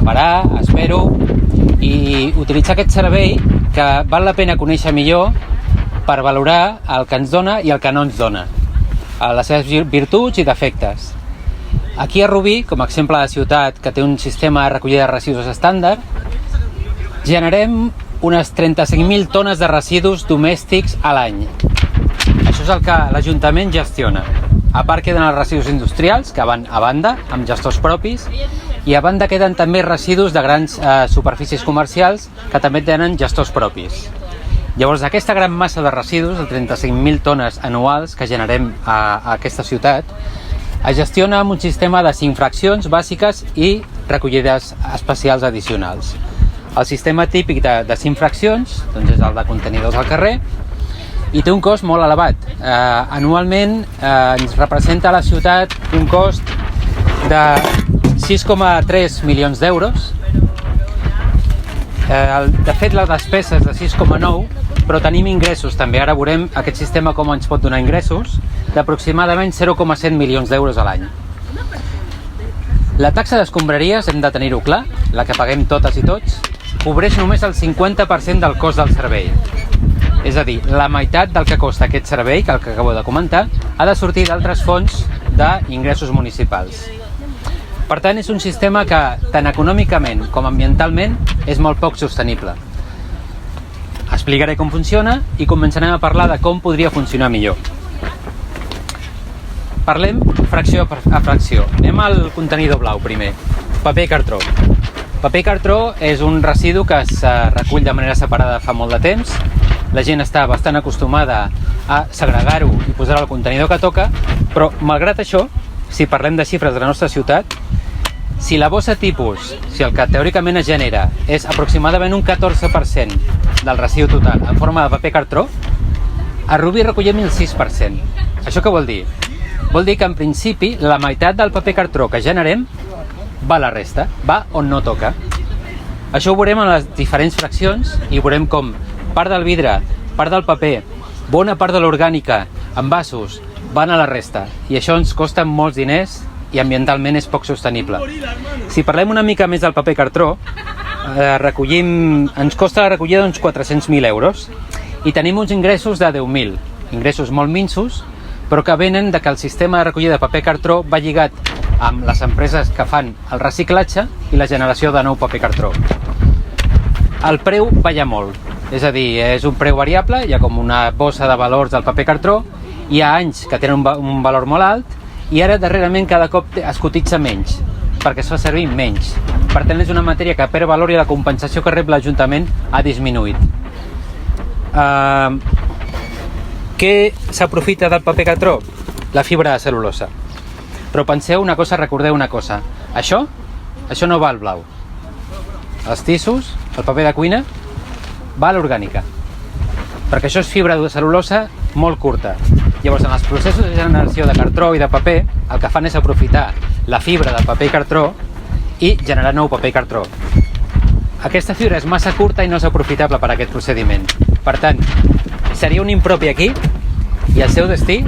separar, espero, i utilitzar aquest servei que val la pena conèixer millor per valorar el que ens dona i el que no ens dona, les seves virtuts i defectes. Aquí a Rubí, com a exemple de ciutat que té un sistema de recollida de residus estàndard, generem unes 35.000 tones de residus domèstics a l'any. Això és el que l'Ajuntament gestiona. A part queden els residus industrials, que van a banda, amb gestors propis, i a banda queden també residus de grans superfícies comercials que també tenen gestors propis. Llavors, aquesta gran massa de residus, de 35.000 tones anuals que generem a aquesta ciutat, es gestiona amb un sistema de 5 fraccions bàsiques i recollides especials addicionals. El sistema típic de 5 fraccions doncs és el de contenidors al carrer i té un cost molt elevat. Anualment ens representa a la ciutat un cost de 6,3 milions d'euros. De fet, la despesa és de 6,9, però tenim ingressos també. Ara veurem aquest sistema com ens pot donar ingressos d'aproximadament 0,7 milions d'euros a l'any. La taxa d'escombraries, hem de tenir-ho clar, la que paguem totes i tots, cobreix només el 50% del cost del servei. És a dir, la meitat del que costa aquest servei, que el que acabo de comentar, ha de sortir d'altres fonts d'ingressos municipals. Per tant, és un sistema que, tant econòmicament com ambientalment, és molt poc sostenible. Explicaré com funciona i començarem a parlar de com podria funcionar millor. Parlem fracció a fracció. Anem al contenidor blau primer. Paper i cartró. Paper i cartró és un residu que es recull de manera separada fa molt de temps. La gent està bastant acostumada a segregar-ho i posar-ho al contenidor que toca, però malgrat això, si parlem de xifres de la nostra ciutat, si la bossa tipus, si el que teòricament es genera és aproximadament un 14% del residu total en forma de paper cartró, a Rubí recollem el 6%. Això què vol dir? Vol dir que en principi la meitat del paper cartró que generem va a la resta, va on no toca. Això ho veurem en les diferents fraccions i veurem com part del vidre, part del paper, bona part de l'orgànica, envasos, van a la resta. I això ens costa molts diners i ambientalment és poc sostenible. Si parlem una mica més del paper cartró, ens costa la recollida d'uns 400.000 euros i tenim uns ingressos de 10.000, ingressos molt minsos, però que venen de que el sistema de recollida de paper cartró va lligat amb les empreses que fan el reciclatge i la generació de nou paper cartró. El preu balla molt, és a dir, és un preu variable, hi ha com una bossa de valors del paper cartró, hi ha anys que tenen un valor molt alt i ara darrerament cada cop es cotitza menys, perquè es fa servir menys. Per tant, és una matèria que per valor i la compensació que rep l'Ajuntament ha disminuït. Què s'aprofita del paper cartró? La fibra de cel·lulosa. Però penseu una cosa, recordeu una cosa. Això no va al blau. Els tissos, el paper de cuina, va a l'orgànica. Perquè això és fibra de cel·lulosa molt curta. Llavors, en els processos de generació de cartró i de paper, el que fan és aprofitar la fibra del paper i cartró i generar nou paper i cartró. Aquesta fibra és massa curta i no és aprofitable per a aquest procediment. Per tant, seria un impropi aquí i el seu destí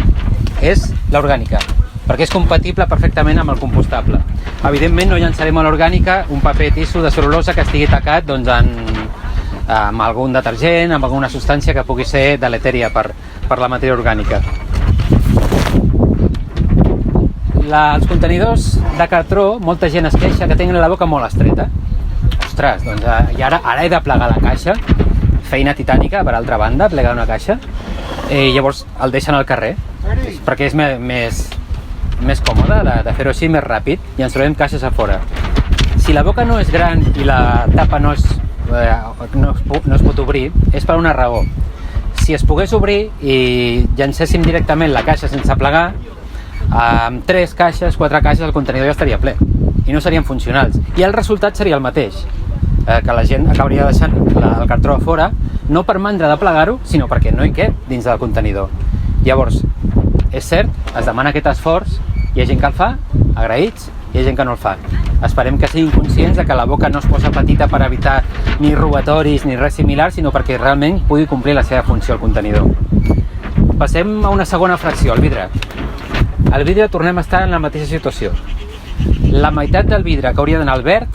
és l'orgànica, perquè és compatible perfectament amb el compostable. Evidentment no llançarem a l'orgànica un paper tisso de cel·lulosa que estigui tacat amb algun detergent, amb alguna substància que pugui ser deletèria per la matèria orgànica. Els contenidors de cartró, molta gent es queixa que tenen la boca molt estreta. Ostres, doncs i ara he de plegar la caixa, feina titànica, per altra banda, plegar una caixa, i llavors el deixen al carrer, perquè és més còmode de fer-ho així, més ràpid, i ens trobem caixes a fora. Si la boca no és gran i la tapa no es pot obrir, és per una raó. Si es pogués obrir i llancéssim directament la caixa sense plegar, amb 3 caixes, 4 caixes, el contenidor ja estaria ple i no serien funcionals. I el resultat seria el mateix, que la gent acabaria deixant el cartró a fora, no per mandra de plegar-ho, sinó perquè no hi cap dins del contenidor. Llavors, és cert, es demana aquest esforç, hi ha gent que el fa, agraïts, hi ha gent que no el fa. Esperem que siguin conscients de que la boca no es posa petita per evitar ni robatoris ni res similar, sinó perquè realment pugui complir la seva funció al contenidor. Passem a una segona fracció, el vidre. Al vidre tornem a estar en la mateixa situació. La meitat del vidre que hauria d'anar al verd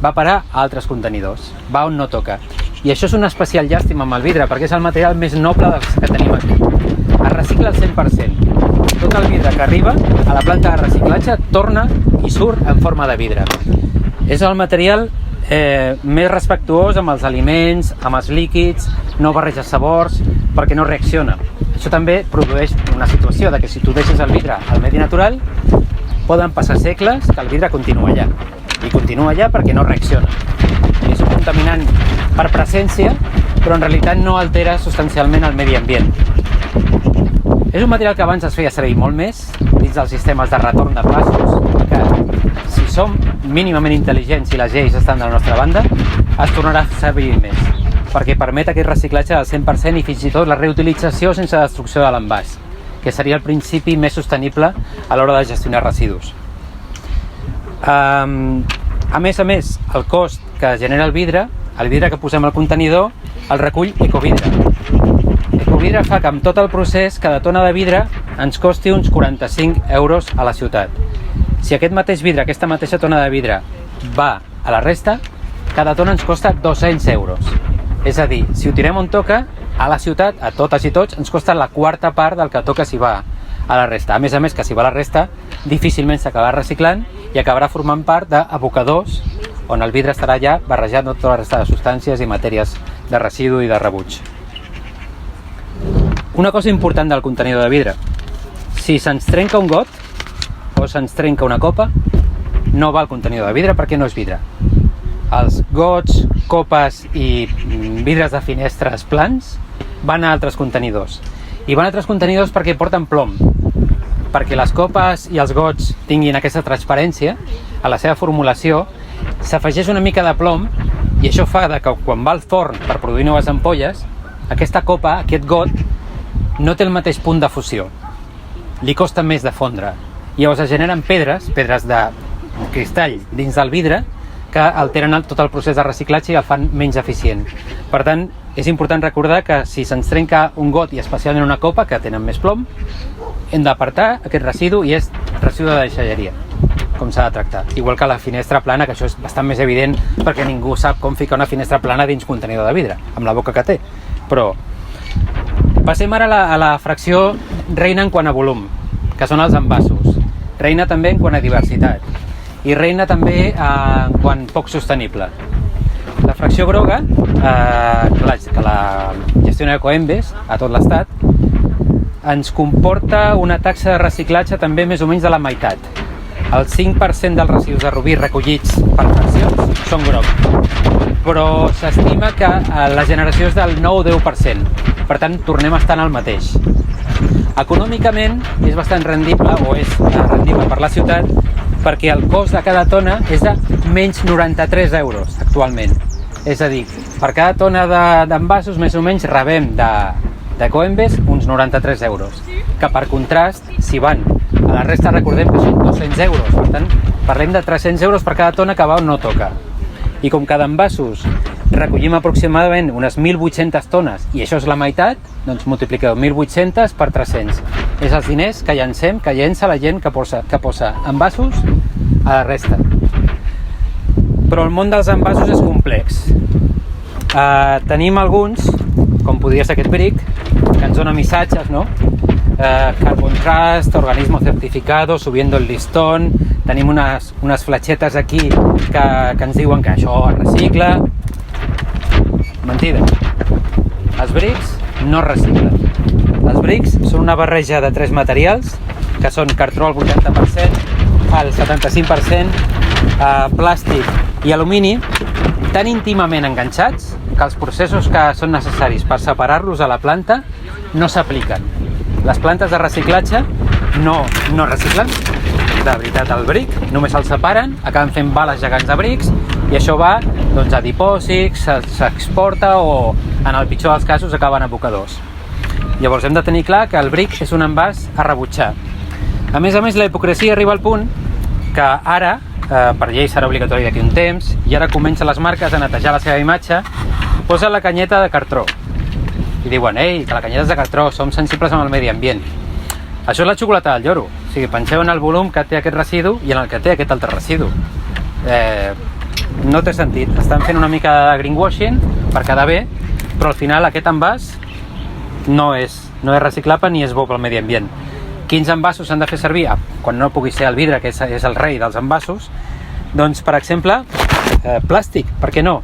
va parar a altres contenidors, va on no toca. I això és una especial llàstima amb el vidre, perquè és el material més noble dels que tenim aquí. Es recicla al 100%. Tot el vidre que arriba a la planta de reciclatge torna i surt en forma de vidre. És el material més respectuós amb els aliments, amb els líquids, no barreja sabors, perquè no reacciona. Això també produeix una situació de que si tu deixes el vidre al medi natural, poden passar segles que el vidre continua allà. I continua allà perquè no reacciona. És un contaminant per presència, però en realitat no altera substancialment el medi ambient. És un material que abans es feia servir molt més dins dels sistemes de retorn de plaços, que si som mínimament intel·ligents i les lleis estan de la nostra banda, es tornarà a servir més, perquè permet aquest reciclatge del 100% i fins i tot la reutilització sense destrucció de l'envàs, que seria el principi més sostenible a l'hora de gestionar residus. A més, el cost que genera el vidre que posem al contenidor, el recull Ecovidre. Ecovidre fa que amb tot el procés cada tona de vidre ens costi uns 45 euros a la ciutat. Si aquest mateix vidre, aquesta mateixa tona de vidre va a la resta, cada tona ens costa 200 euros. És a dir, si ho tirem on toca, a la ciutat, a totes i tots, ens costa la quarta part del que toca si va a la resta. A més, que si va a la resta, difícilment s'acabarà reciclant i acabarà formant part d'abocadors on el vidre estarà ja barrejat amb tota la resta de substàncies i matèries de residu i de rebuig. Una cosa important del contenidor de vidre: si se'ns trenca un got o se'ns trenca una copa, no va al contenidor de vidre perquè no és vidre. Els gots, copes i vidres de finestres plans van a altres contenidors. I van a altres contenidors perquè porten plom, perquè les copes i els gots tinguin aquesta transparència. A la seva formulació s'afegeix una mica de plom i això fa que quan va al forn per produir noves ampolles, aquesta copa, aquest got, no té el mateix punt de fusió. Li costa més de fondre. Llavors es generen pedres de cristall dins del vidre que alteren tot el procés de reciclatge i el fan menys eficient. Per tant, és important recordar que si se'ns trenca un got i especialment una copa, que tenen més plom, hem d'apartar aquest residu i és residu de deixalleria, com s'ha de tractar. Igual que la finestra plana, que això és bastant més evident perquè ningú sap com ficar una finestra plana dins contenidor de vidre, amb la boca que té. Però passem ara a la fracció reina en quant a volum, que són els envasos. Reina també en quant a diversitat. I reina també en quant poc sostenible. La fracció groga, que la gestiona Ecoembes a tot l'estat, ens comporta una taxa de reciclatge també més o menys de la meitat. El 5% dels residus de rubí recollits per fraccions són grocs, però s'estima que la generació és del 9-10%. Per tant, tornem a estar en el mateix. Econòmicament és bastant rendible, o és rendible per la ciutat, perquè el cost de cada tona és de menys 93 euros actualment. És a dir, per cada tona d'envasos més o menys rebem d'Ecoembes uns 93 euros, que per contrast, si van a la resta recordem que són 200 euros, per tant parlem de 300 euros per cada tona que va on no toca. I com que d'envasos recollim aproximadament unes 1.800 tones i això és la meitat, doncs multipliqueu 1.800 per 300. És els diners que llancem, que llença la gent que posa envasos a la resta. Però el món dels envasos és complex. Tenim alguns, com podria ser aquest bric, que ens dona missatges, no? Carbon Trust, organismo certificado, subiendo el listón. Tenim unes fletxetes aquí que ens diuen que això es recicla. Mentida. Els brics no reciclen. Els brics són una barreja de tres materials, que són cartró al 80%, al 75%, plàstic i alumini, tan íntimament enganxats que els processos que són necessaris per separar-los a la planta no s'apliquen. Les plantes de reciclatge no reciclen, de veritat, el bric, només el separen, acaben fent bales gegants de brics i això va a dipòsits, s'exporta o, en el pitjor dels casos, acaben a abocadors. Llavors hem de tenir clar que el bric és un envàs a rebutjar. A més, la hipocresia arriba al punt que ara, per llei serà obligatori d'aquí un temps, i ara comencen les marques a netejar la seva imatge, posen la canyeta de cartró. I diuen, ei, que la canyeta és de cartró, som sensibles amb el medi ambient. Això és la xocolata del lloro. O sigui, penseu en el volum que té aquest residu i en el que té aquest altre residu. no té sentit. Estan fent una mica de greenwashing per quedar bé, però al final aquest envàs no és reciclable ni és bo pel medi ambient. Quins envasos s'han de fer servir? Quan no pugui ser el vidre, que és el rei dels envasos, doncs, per exemple, plàstic, per què no?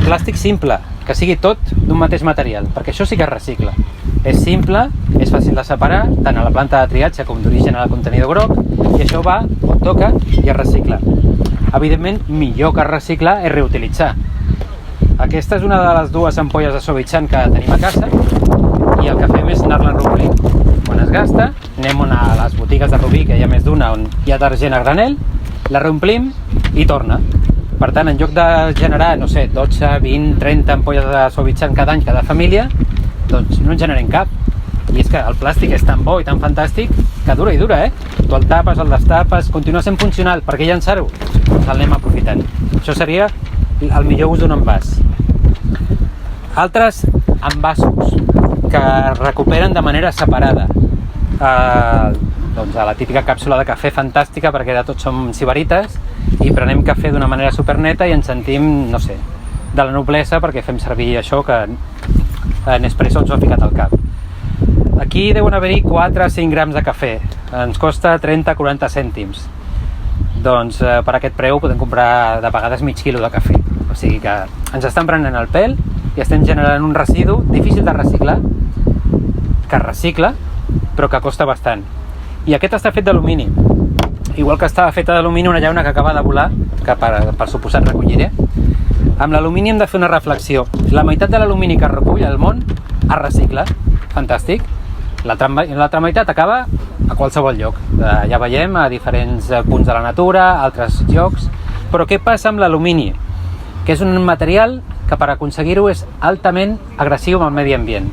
Plàstic simple, que sigui tot d'un mateix material, perquè això sí que es recicla. És simple, és fàcil de separar, tant a la planta de triatge com d'origen al contenidor groc, i això va on toca i es recicla. Evidentment, millor que es recicla és reutilitzar. Aquesta és una de les dues ampolles de Sovichan que tenim a casa, i el que fem és anar-la reomplint. Quan es gasta, anem a les botigues de Rubí, que hi ha més d'una, on hi ha detergent a granel, la reomplim i torna. Per tant, en lloc de generar, no sé, 12, 20, 30 ampolles de Sovichan cada any, cada família, doncs no en generem cap. I és que el plàstic és tan bo i tan fantàstic que dura i dura, Tu el tapes, el destapes, continua sent funcional. Per què llançar-ho? Doncs l'anem aprofitant. Això seria el millor ús d'un envàs. Altres envasos que es recuperen de manera separada. Doncs a la típica càpsula de cafè fantàstica, perquè de tots som sibarites i prenem cafè d'una manera superneta i ens sentim, no sé, de la noblesa perquè fem servir això que Nespresso ens ho ha ficat al cap. Aquí deuen haver-hi 4 o 5 grams de cafè. Ens costa 30-40 cèntims. Doncs per aquest preu podem comprar de vegades mig quilo de cafè. O sigui que ens estan prenent el pèl i estem generant un residu difícil de reciclar, que es recicla, però que costa bastant. I aquest està fet d'alumini. Igual que estava feta d'alumini una llauna que acaba de volar, que per suposat recolliré. Amb l'alumini hem de fer una reflexió. La meitat de l'alumini que es recull al món es recicla. Fantàstic. L'altra meitat acaba a qualsevol lloc. Ja veiem a diferents punts de la natura, altres llocs. Però què passa amb l'alumini? Que és un material que per aconseguir-ho és altament agressiu amb el medi ambient.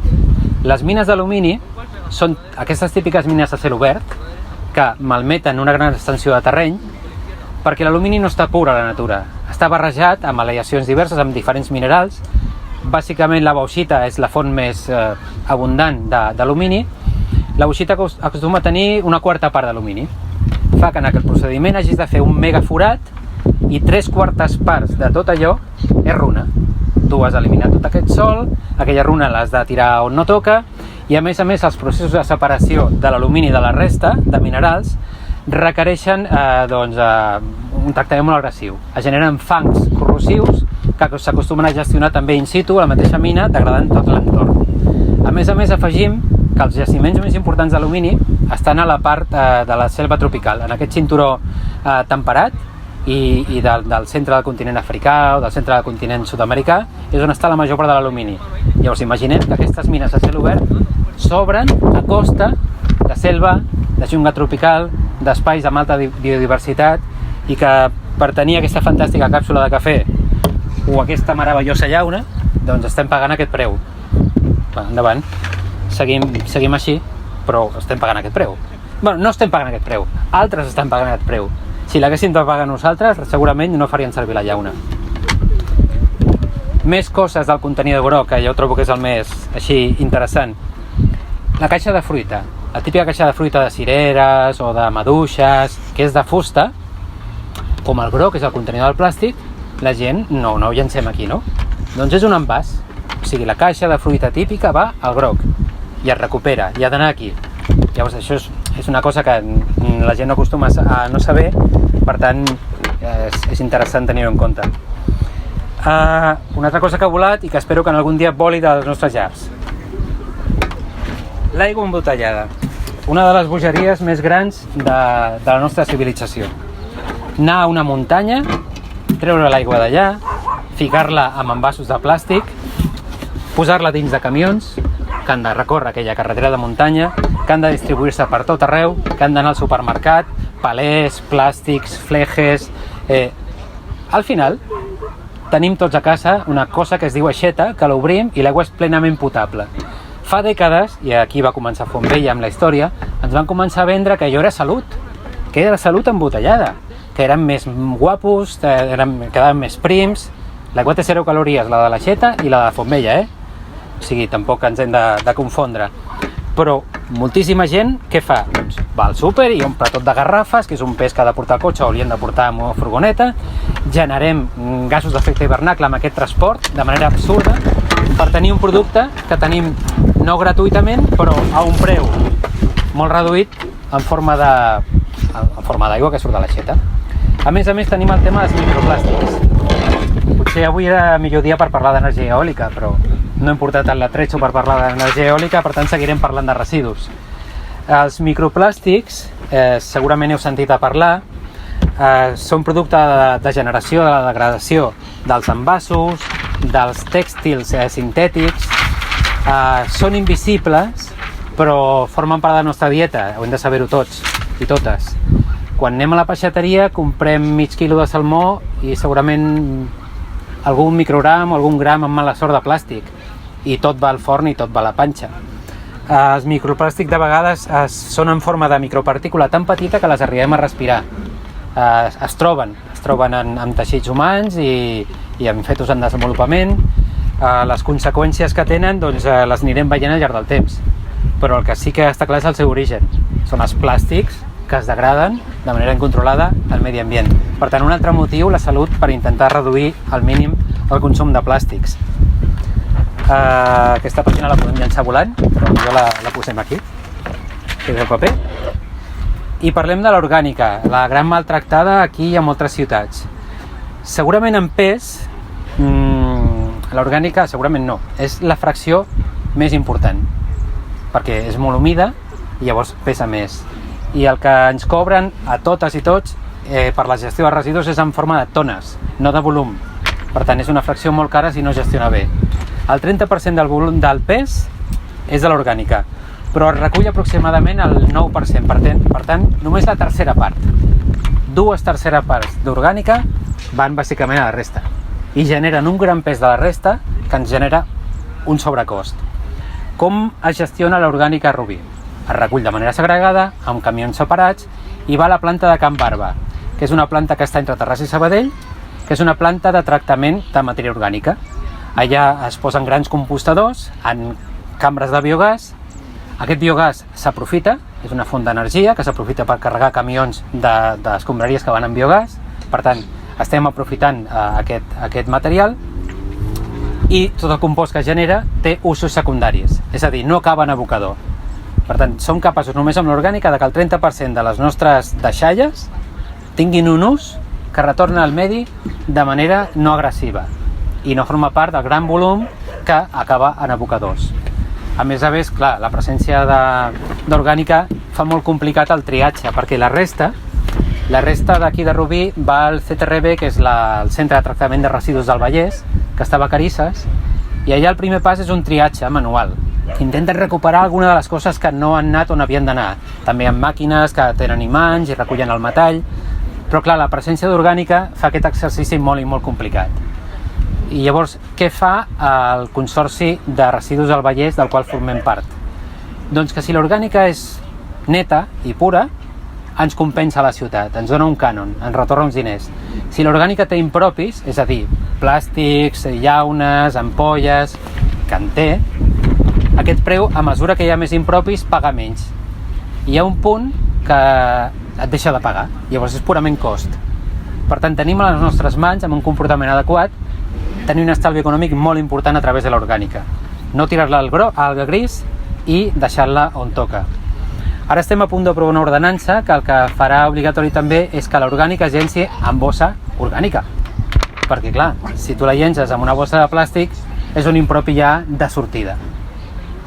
Les mines d'alumini són aquestes típiques mines a cel obert que malmeten una gran extensió de terreny perquè l'alumini no està pur a la natura. Està barrejat amb aleacions diverses, amb diferents minerals. Bàsicament la bauxita és la font més abundant d'alumini. La bauxita acostuma a tenir una quarta part d'alumini. Fa que en aquest procediment hagis de fer un mega forat i 3/4 parts de tot allò és runa. Tu has eliminat tot aquest sòl, aquella runa l'has de tirar on no toca, i a més els processos de separació de l'alumini de la resta de minerals requereixen un tractament molt agressiu. Es generen fangs corrosius que s'acostumen a gestionar també in situ a la mateixa mina, degradant tot l'entorn. A més afegim que els jaciments més importants d'alumini estan a la part de la selva tropical, en aquest cinturó temperat i del centre del continent africà o del centre del continent sud-americà, és on està la major part de l'alumini. Llavors imaginem que aquestes mines a cel obert s'obren a costa de selva, de jungla tropical, d'espais amb alta biodiversitat, i que per tenir aquesta fantàstica càpsula de cafè o aquesta meravellosa llauna, doncs estem pagant aquest preu. Endavant, seguim així, però estem pagant aquest preu. Bueno, no estem pagant aquest preu, altres estan pagant aquest preu. Si l'haguéssim de pagar nosaltres, segurament no farien servir la llauna. Més coses del contenidor groc, que jo trobo que és el més així interessant. La caixa de fruita, la típica caixa de fruita de cireres o de maduixes, que és de fusta, com el groc és el contenidor del plàstic, la gent no ho llancem aquí, no? Doncs és un envàs. O sigui, la caixa de fruita típica va al groc i es recupera, i ha d'anar aquí. Llavors això és una cosa que la gent no acostuma a no saber, per tant és interessant tenir-ho en compte. Una altra cosa que ha volat i que espero que en algun dia voli dels nostres llars. L'aigua embotellada, una de les bogeries més grans de la nostra civilització. Anar a una muntanya, treure l'aigua d'allà, ficar-la amb envasos de plàstic, posar-la dins de camions que han de recórrer aquella carretera de muntanya, que han de distribuir-se per tot arreu, que han d'anar al supermercat, palers, plàstics, flejes... Al final, tenim tots a casa una cosa que es diu aixeta, que l'obrim i l'aigua és plenament potable. Fa dècades, i aquí va començar Fontvella amb la història, ens van començar a vendre que allò era salut, que era salut embotellada, que eren més guapos, quedaven més prims. L'aigua té 0 calories, la de l'aixeta i la de Fontvella, O sigui, tampoc ens hem de confondre. Però moltíssima gent, què fa? Doncs va al súper i omple tot de garrafes, que és un pes que ha de portar al cotxe o li hem de portar amb una furgoneta, generem gasos d'efecte hivernacle amb aquest transport de manera absurda per tenir un producte que tenim no gratuïtament però a un preu molt reduït en forma d'aigua que surt de l'aixeta. A més tenim el tema dels microplàstics. Potser avui era millor dia per parlar d'energia eòlica, però no hem portat el latretxo per parlar d'energia eòlica, per tant seguirem parlant de residus. Els microplàstics, segurament heu sentit a parlar, són producte de generació, de la degradació dels envasos, dels tèxtils sintètics, són invisibles però formen part de la nostra dieta, ho hem de saber-ho tots i totes. Quan anem a la peixateria comprem mig quilo de salmó i segurament algun microgram o algun gram amb mala sort de plàstic i tot va al forn i tot va a la panxa. Els microplàstics de vegades són en forma de micropartícula tan petita que les arribem a respirar. Es troben en teixits humans i en fetus en desenvolupament. Les conseqüències que tenen doncs, les anirem veient al llarg del temps, però el que sí que està clar és el seu origen. Són els plàstics que es degraden de manera incontrolada al medi ambient. Per tant, un altre motiu, la salut, per intentar reduir al mínim el consum de plàstics. Aquesta pàgina la podem llançar volant, però millor la posem aquí, que és el paper. I parlem de l'orgànica, la gran maltractada aquí i a moltes ciutats. Segurament en pes, l'orgànica segurament no, és la fracció més important, perquè és molt humida i llavors pesa més. I el que ens cobren a totes i tots per la gestió de residus és en forma de tones, no de volum. Per tant, és una fracció molt cara si no es gestiona bé. El 30% del volum del pes és de l'orgànica, però es recull aproximadament el 9%. Per tant, només la tercera part. 2/3 parts d'orgànica van bàsicament a la resta i generen un gran pes de la resta que ens genera un sobrecost. Com es gestiona l'orgànica a Rubí? Es recull de manera segregada, amb camions separats, i va a la planta de Can Barba, que és una planta que està entre Terrassa i Sabadell, que és una planta de tractament de matèria orgànica. Allà es posen grans compostadors en cambres de biogàs. Aquest biogàs s'aprofita, és una font d'energia que s'aprofita per carregar camions d'escombraries que van amb biogàs. Per tant, estem aprofitant aquest material i tot el compost que genera té usos secundaris, és a dir, no acaba en abocador. Per tant, som capaços només amb l'orgànica de que el 30% de les nostres deixalles tinguin un ús que retorna al medi de manera no agressiva i no forma part del gran volum que acaba en abocadors. A més, clar, la presència d'orgànica fa molt complicat el triatge, perquè la resta d'aquí de Rubí va al CTRB, que és el Centre de Tractament de Residus del Vallès, que està a Vacarisses, i allà el primer pas és un triatge manual. Intenten recuperar alguna de les coses que no han anat on havien d'anar. També hi ha màquines que tenen imants i recullen el metall, però clar, la presència d'orgànica fa aquest exercici molt i molt complicat. I llavors, què fa el Consorci de Residus del Vallès, del qual formem part? Doncs que si l'orgànica és neta i pura, ens compensa a la ciutat, ens dona un cànon, ens retorna uns diners. Si l'orgànica té impropis, és a dir, plàstics, llaunes, ampolles, que en té, aquest preu, a mesura que hi ha més impropis, paga menys. I hi ha un punt que et deixa de pagar, llavors és purament cost. Per tant, tenim a les nostres mans, amb un comportament adequat, tenir un estalvi econòmic molt important a través de l'orgànica. No tirar-la al gris i deixar-la on toca. Ara estem a punt d'aprovar una ordenança que el que farà obligatori també és que l'orgànica es llenci en bossa orgànica. Perquè, clar, si tu la llences amb una bossa de plàstic, és un impropi ja de sortida.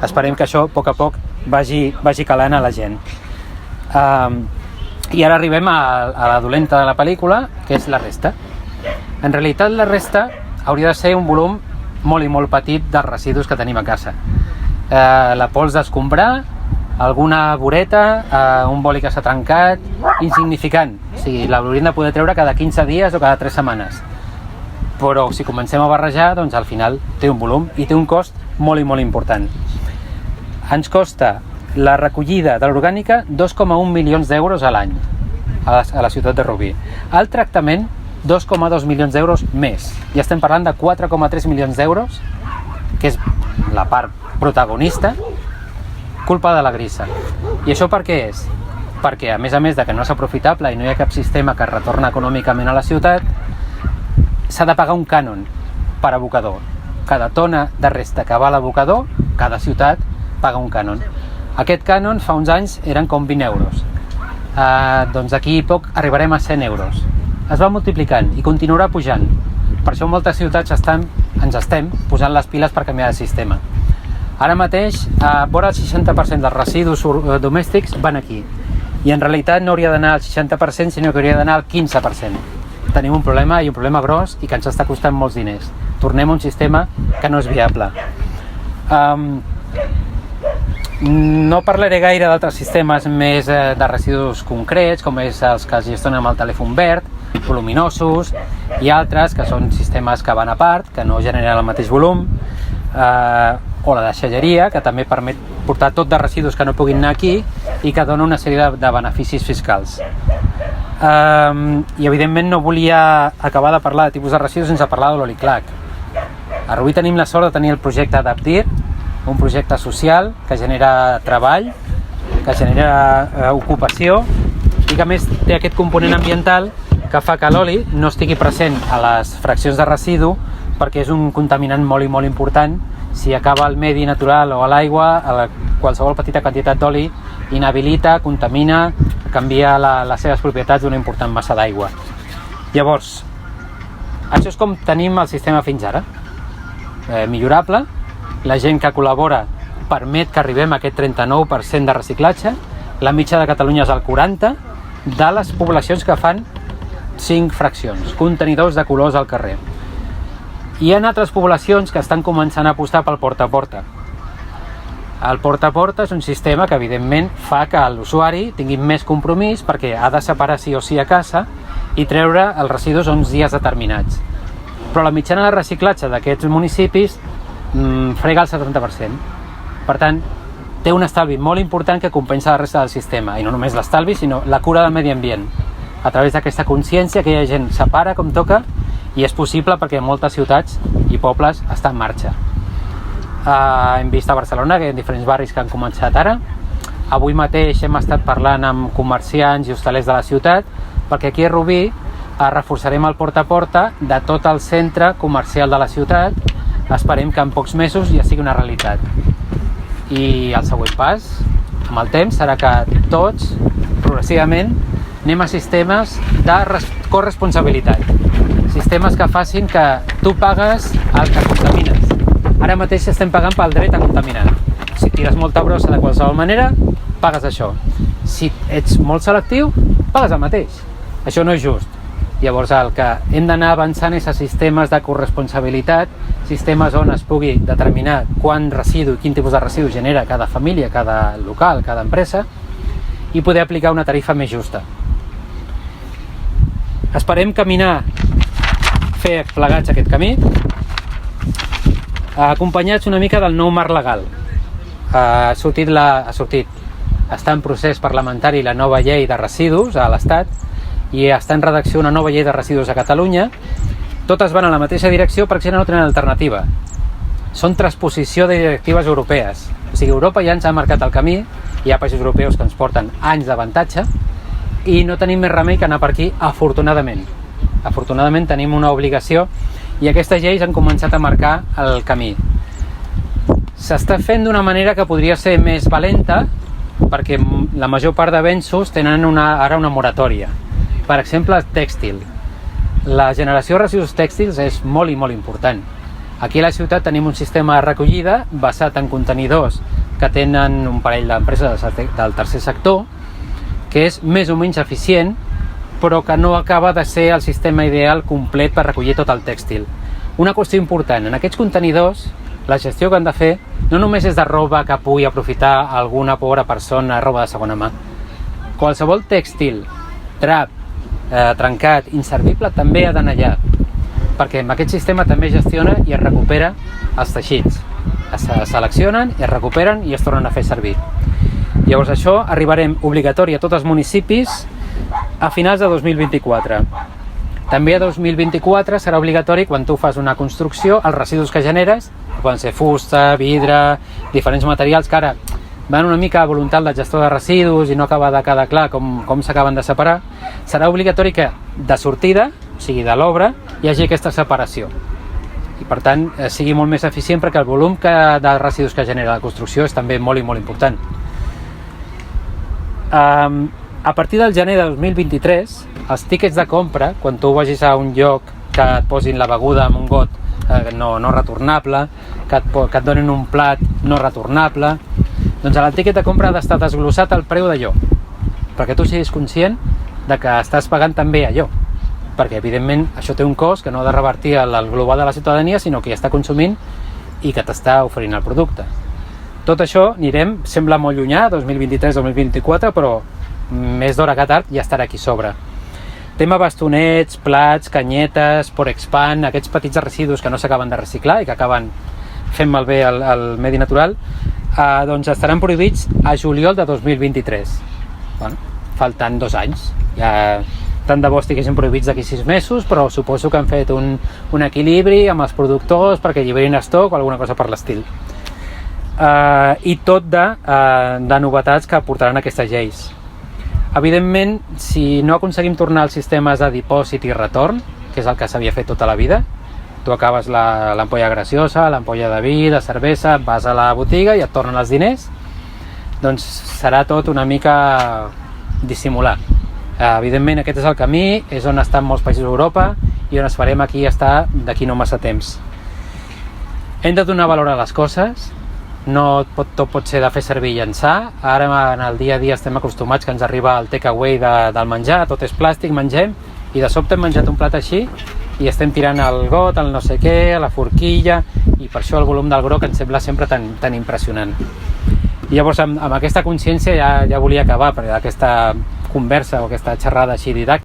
Esperem que això, a poc, vagi calant a la gent. I ara arribem a la dolenta de la pel·lícula, que és la resta. En realitat, la resta hauria de ser un volum molt i molt petit dels residus que tenim a casa. La pols d'escombrar, alguna voreta, un boli que s'ha trencat, insignificant. O sigui, l'hauríem de poder treure cada 15 dies o cada 3 setmanes. Però si comencem a barrejar, doncs al final té un volum i té un cost molt i molt important. Ens costa la recollida de l'orgànica 2,1 milions d'euros a l'any a la ciutat de Rubí. El tractament, 2,2 milions d'euros més. I estem parlant de 4,3 milions d'euros, que és la part protagonista, culpa de la grissa. I això per què és? Perquè, a més de que no és aprofitable i no hi ha cap sistema que retorna econòmicament a la ciutat, s'ha de pagar un cànon per abocador. Cada tona de resta que va a l'abocador, cada ciutat paga un cànon. Aquest cànon fa uns anys eren com 20 euros. Doncs d'aquí poc arribarem a 100 euros. Es va multiplicant i continuarà pujant. Per això moltes ciutats ens estem posant les piles per canviar de sistema. Ara mateix, vora el 60% dels residus domèstics van aquí. I en realitat no hauria d'anar al 60%, sinó que hauria d'anar al 15%. Tenim un problema, i un problema gros, i que ens està costant molts diners. Tornem a un sistema que no és viable. No parlaré gaire d'altres sistemes més de residus concrets, com és els que es gestionen amb el telèfon verd, voluminosos, i altres que són sistemes que van a part, que no generen el mateix volum, o la deixalleria, que també permet portar tot de residus que no puguin anar aquí i que dona una sèrie de beneficis fiscals. I evidentment no volia acabar de parlar de tipus de residus sense parlar de l'Oliclac. A Rubí tenim la sort de tenir el projecte Adaptir, un projecte social que genera treball, que genera ocupació i que a més té aquest component ambiental que fa que l'oli no estigui present a les fraccions de residu perquè és un contaminant molt i molt important. Si acaba al medi natural o a l'aigua, qualsevol petita quantitat d'oli inhabilita, contamina, canvia les seves propietats d'una important massa d'aigua. Llavors, això és com tenim el sistema fins ara. Millorable, la gent que col·labora permet que arribem a aquest 39% de reciclatge, la mitja de Catalunya és el 40%, de les poblacions que fan 5 fraccions, contenidors de colors al carrer. Hi ha altres poblacions que estan començant a apostar pel porta a porta. El porta a porta és un sistema que evidentment fa que l'usuari tingui més compromís perquè ha de separar sí o sí a casa i treure els residus a uns dies determinats. Però la mitjana de reciclatge d'aquests municipis frega el 70%. Per tant, té un estalvi molt important que compensa la resta del sistema. I no només l'estalvi, sinó la cura del medi ambient. A través d'aquesta consciència que hi ha gent separa com toca i és possible perquè moltes ciutats i pobles estan en marxa. Hem vist a Barcelona que hi ha diferents barris que han començat ara. Avui mateix hem estat parlant amb comerciants i hostalers de la ciutat perquè aquí a Rubí reforçarem el porta a porta de tot el centre comercial de la ciutat. Esperem que en pocs mesos ja sigui una realitat. I el següent pas, amb el temps, serà que tots, progressivament, anem a sistemes de corresponsabilitat. Sistemes que facin que tu pagues el que contamines. Ara mateix estem pagant pel dret a contaminar. Si tires molta brossa de qualsevol manera, pagues això. Si ets molt selectiu, pagues el mateix. Això no és just. Llavors el que hem d'anar avançant és a sistemes de corresponsabilitat, sistemes on es pugui determinar quin tipus de residu genera cada família, cada local, cada empresa, i poder aplicar una tarifa més justa. Esperem fer plegats aquest camí, acompanyats una mica del nou marc legal. Està en procés parlamentari la nova llei de residus a l'Estat i està en redacció una nova llei de residus a Catalunya. Totes van a la mateixa direcció perquè no tenen alternativa. Són transposició de directives europees. O sigui, Europa ja ens ha marcat el camí, hi ha països europeus que ens porten anys d'avantatge i no tenim més remei que anar per aquí, afortunadament. Afortunadament tenim una obligació i aquestes lleis han començat a marcar el camí. S'està fent d'una manera que podria ser més valenta perquè la major part d'avenços tenen ara una moratòria. Per exemple, el tèxtil. La generació de residus tèxtils és molt i molt important. Aquí a la ciutat tenim un sistema de recollida basat en contenidors que tenen un parell d'empreses del tercer sector, que és més o menys eficient, però que no acaba de ser el sistema ideal complet per recollir tot el tèxtil. Una qüestió important, en aquests contenidors, la gestió que han de fer no només és de roba que pugui aprofitar alguna pobra persona, roba de segona mà. Qualsevol tèxtil, drap, trencat, inservible, també ha d'anar allà, perquè amb aquest sistema també es gestiona i es recupera els teixits. Es seleccionen, es recuperen i es tornen a fer servir. Llavors això arribarem obligatori a tots els municipis a finals de 2024. També a 2024 serà obligatori quan tu fas una construcció, els residus que generes, poden ser fusta, vidre, diferents materials que ara van una mica a voluntat del gestor de residus i no acaba de quedar clar com s'acaben de separar, serà obligatori que de sortida, o sigui de l'obra, hi hagi aquesta separació i per tant sigui molt més eficient, perquè el volum de residus que genera la construcció és també molt i molt important. A partir del gener de 2023, els tíquets de compra, quan tu vagis a un lloc que et posin la beguda en un got no retornable, que et donin un plat no retornable, doncs a l'etiquet de compra ha d'estar desglossat el preu d'allò, perquè tu siguis conscient de que estàs pagant també allò, perquè evidentment això té un cost que no ha de revertir al global de la ciutadania, sinó que ja està consumint i que t'està oferint el producte. Tot això anirem, sembla molt llunyà, 2023-2024, però més d'hora que tard ja estarà aquí sobre. Tema bastonets, plats, canyetes, Porexpan, aquests petits residus que no s'acaben de reciclar i que acaben fent malbé el medi natural, doncs estaran prohibits a juliol de 2023. Bueno, falten 2 anys. Ja, tant de bo estiguessin prohibits d'aquí 6 mesos, però suposo que han fet un equilibri amb els productors perquè lliberin estoc o alguna cosa per l'estil. I tot de novetats que portaran aquestes lleis. Evidentment, si no aconseguim tornar als sistemes de dipòsit i retorn, que és el que s'havia fet tota la vida, tu acabes l'ampolla graciosa, l'ampolla de vi, de cervesa, vas a la botiga i et tornen els diners, doncs serà tot una mica dissimular. Evidentment, aquest és el camí, és on estan molts països d'Europa i on esperem aquí estar d'aquí no massa temps. Hem de donar valor a les coses, no tot pot ser de fer servir i llançar. Ara en el dia a dia estem acostumats que ens arriba el takeaway del menjar, tot és plàstic, mengem, i de sobte hem menjat un plat així i estem tirant el got, el no sé què, la forquilla, i per això el volum del groc ens sembla sempre tan impressionant. I llavors amb aquesta consciència ja volia acabar, perquè aquesta conversa o aquesta xerrada així didàctica